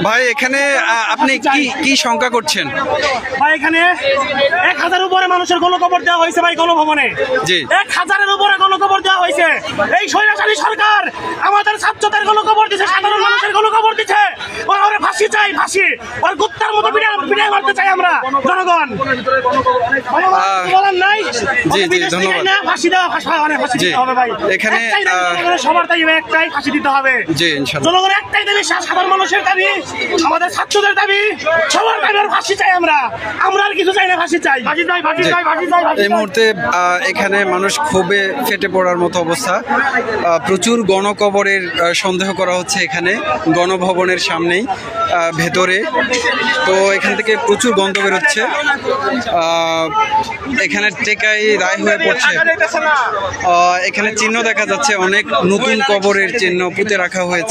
ভাই এখানে আপনি কি শঙ্কা করছেন? ভাই এখানে 1000 উপরে মানুষের গণকবর দেওয়া হয়েছে ভাই গণভবনে। জি 1000-এর উপরে গণকবর দেওয়া হয়েছে। এই স্বৈরাচারী সরকার আমাদের ছাত্রদের গণকবর দিচ্ছে, সাধারণ মানুষের গণকবর দিচ্ছে। ওরা ফাঁসি চাই, ফাঁসি। ওর কুত্তার মতো পিটাই মারতে চাই আমরা জনগণ। বলার নাই। জি জি ধন্যবাদ। ফাঁসি দেওয়া, ফাঁসি দিতে হবে ভাই। এখানে সবার দাবি একটাই, ফাঁসি দিতে হবে। জি ইনশাআল্লাহ। জনগণের একটাই দাবি, সাধারণ মানুষের দাবি, আমাদের ছাত্রদের দাবি, সবার দাবি ফাঁসি চাই। আমরা আর কিছু চাই না, ফাঁসি চাই, ফাঁসি চাই, ফাঁসি চাই, ফাঁসি চাই। এই মুহূর্তে এখানে মানুষ ক্ষোভে ফেটে পড়ার মতো অবস্থা। প্রচুর গণকবরের সন্দেহ করা হচ্ছে এখানে গণভবনের সামনেই ভেতরে। তো এখান থেকে প্রচুর গন্ধ বেরোচ্ছে। এখানে টেকাই রায় হয়ে পড়ছে। এখানে চিহ্ন দেখা যাচ্ছে, অনেক নতুন কবরের চিহ্ন পুঁতে রাখা হয়েছে।